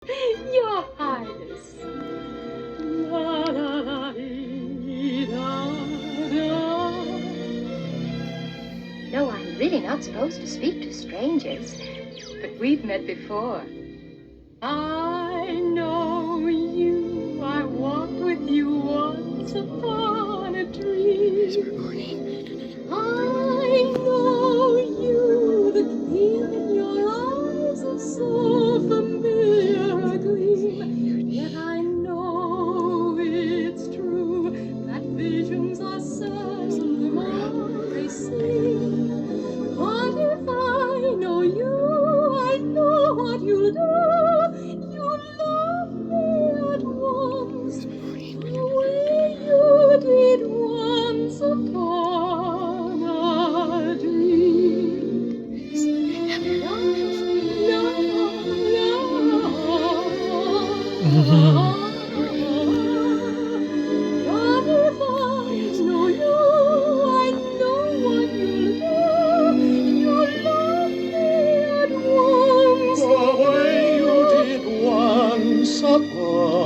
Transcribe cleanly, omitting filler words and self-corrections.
Your Highness. La, la, la, dee, da, da. No, I'm really not supposed to speak to strangers, but we've met before. I know you. I walked with you once upon a dream. I know you. The gleam in your eyes is so familiar a gleam. Yet I know it's true that visions are seldom all they seem. But if I know you, I know what you'll do. You'll love me at once, the way you did once upon a dream. La, la, la, la. But if I know you, I know what you'll do. You'll love me at once, the way you did once upon